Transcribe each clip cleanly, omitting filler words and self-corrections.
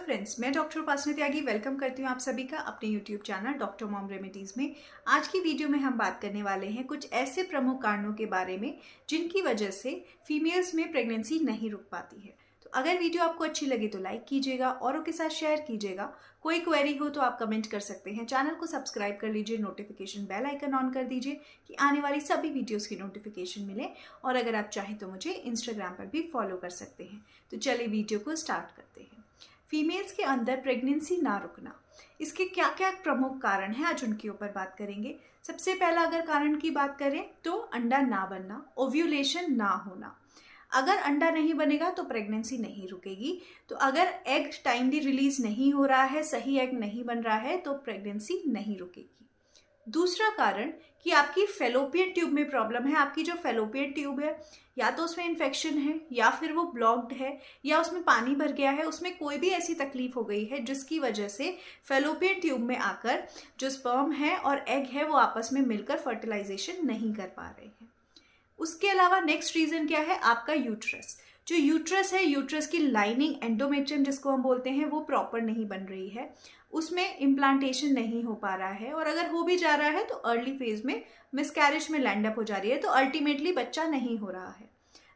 Friends, मैं doctor उपासना त्यागी welcome करती हूँ आप सभी का अपने YouTube channel doctor mom remedies में। आज की वीडियो में हम बात करने वाले हैं कुछ ऐसे प्रमुख कारणों के बारे में जिनकी वजह से फीमेल्स में प्रेगनेंसी नहीं रुक पाती है। तो अगर वीडियो आपको अच्छी लगे तो लाइक कीजिएगा, औरों के साथ शेयर कीजिएगा। कोई क्वेरी हो तो आप कमेंट कर सकते हैं। चैनल को सब्सक्राइब कर लीजिए, नोटिफिकेशन बेल आइकन ऑन कर दीजिए कि आने वाली सभी वीडियोस की नोटिफिकेशन मिले। और अगर आप चाहें तो मुझे इंस्टाग्राम पर भी फॉलो कर सकते हैं। तो चलिए वीडियो को स्टार्ट करते हैं। फीमेल्स के अंदर प्रेगनेंसी ना रुकना, इसके क्या क्या प्रमुख कारण हैं, आज उनके ऊपर बात करेंगे। सबसे पहला अगर कारण की बात करें तो अंडा ना बनना, ओव्यूलेशन ना होना। अगर अंडा नहीं बनेगा तो प्रेगनेंसी नहीं रुकेगी। तो अगर एग टाइमली रिलीज नहीं हो रहा है, सही एग नहीं बन रहा है, तो प्रेगनेंसी नहीं रुकेगी। दूसरा कारण कि आपकी फेलोपियन ट्यूब में प्रॉब्लम है। आपकी जो फेलोपियन ट्यूब है, या तो उसमें इन्फेक्शन है, या फिर वो ब्लॉक्ड है, या उसमें पानी भर गया है, उसमें कोई भी ऐसी तकलीफ हो गई है जिसकी वजह से फेलोपियन ट्यूब में आकर जो स्पर्म है और एग है वो आपस में मिलकर फर्टिलाइजेशन नहीं कर पा रहे हैं। उसके अलावा नेक्स्ट रीजन क्या है, आपका यूट्रस। जो यूट्रस है, यूट्रस की लाइनिंग एंडोमेट्रियम जिसको हम बोलते हैं, वो प्रॉपर नहीं बन रही है, उसमें इम्प्लांटेशन नहीं हो पा रहा है, और अगर हो भी जा रहा है तो अर्ली फेज में मिसकैरेज में लैंड अप हो जा रही है, तो अल्टीमेटली बच्चा नहीं हो रहा है।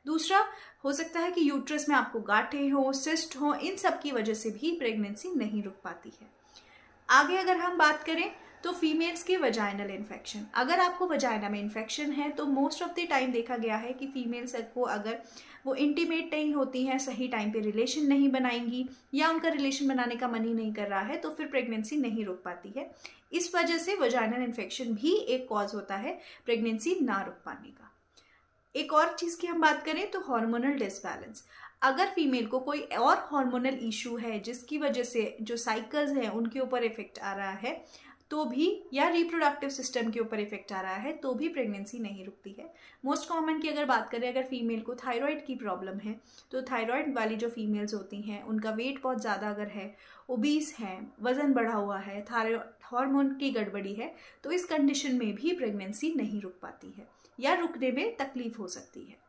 दूसरा हो सकता है कि यूट्रस में आपको गांठें हो, सिस्ट हो, इन सब की वजह से भी प्रेगनेंसी नहीं रुक पाती है। आगे अगर हम बात करें तो फीमेल्स के वजाइनल इन्फेक्शन। अगर आपको वजाइना में इन्फेक्शन है तो मोस्ट ऑफ द टाइम देखा गया है कि फीमेल्स को अगर वो इंटीमेट नहीं होती हैं, सही टाइम पे रिलेशन नहीं बनाएंगी, या उनका रिलेशन बनाने का मन ही नहीं कर रहा है, तो फिर प्रेगनेंसी नहीं रुक पाती है। इस वजह से वजाइनल इन्फेक्शन भी एक कॉज होता है प्रेगनेंसी ना रुक पाने का। एक और चीज की हम बात करें तो हार्मोनल डिसबैलेंस। अगर फीमेल को कोई और हार्मोनल इशू है जिसकी वजह से जो साइकिल्स हैं उनके ऊपर इफेक्ट आ रहा है तो भी, या रिप्रोडक्टिव सिस्टम के ऊपर इफेक्ट आ रहा है तो भी प्रेगनेंसी नहीं रुकती है। मोस्ट कॉमन की अगर बात करें, अगर फीमेल को थायराइड की प्रॉब्लम है तो थायराइड वाली जो फीमेल्स होती हैं उनका वेट बहुत ज़्यादा अगर है, ओबीस है, वजन बढ़ा हुआ है, थायराइड हार्मोन की गड़बड़ी है, तो इस कंडीशन में भी प्रेगनेंसी नहीं रुक पाती है या रुकने में तकलीफ हो सकती है।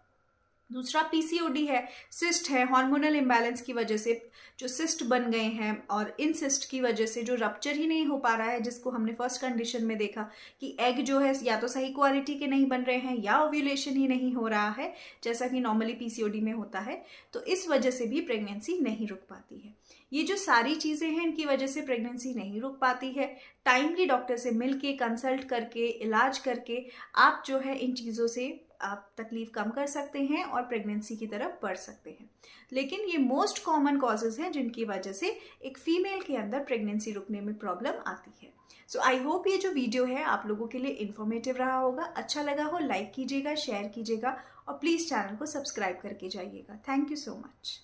दूसरा पीसीओडी है, सिस्ट है, हार्मोनल इम्बैलेंस की वजह से जो सिस्ट बन गए हैं, और इन सिस्ट की वजह से जो रप्चर ही नहीं हो पा रहा है, जिसको हमने फर्स्ट कंडीशन में देखा कि एग जो है या तो सही क्वालिटी के नहीं बन रहे हैं, या ओव्यूलेशन ही नहीं हो रहा है जैसा कि नॉर्मली पीसीओडी में होता है, तो इस वजह से भी प्रेगनेंसी नहीं रुक पाती है। ये जो सारी चीज़ें हैं इनकी वजह से प्रेगनेंसी नहीं रुक पाती है। टाइमली डॉक्टर से मिलके, कंसल्ट करके, इलाज करके आप जो है इन चीज़ों से आप तकलीफ कम कर सकते हैं और प्रेगनेंसी की तरफ बढ़ सकते हैं। लेकिन ये मोस्ट कॉमन कॉजेज हैं जिनकी वजह से एक फीमेल के अंदर प्रेगनेंसी रुकने में प्रॉब्लम आती है। सो आई होप ये जो वीडियो है आप लोगों के लिए इन्फॉर्मेटिव रहा होगा। अच्छा लगा हो लाइक कीजिएगा, शेयर कीजिएगा, और प्लीज़ चैनल को सब्सक्राइब करके जाइएगा। Thank you so much.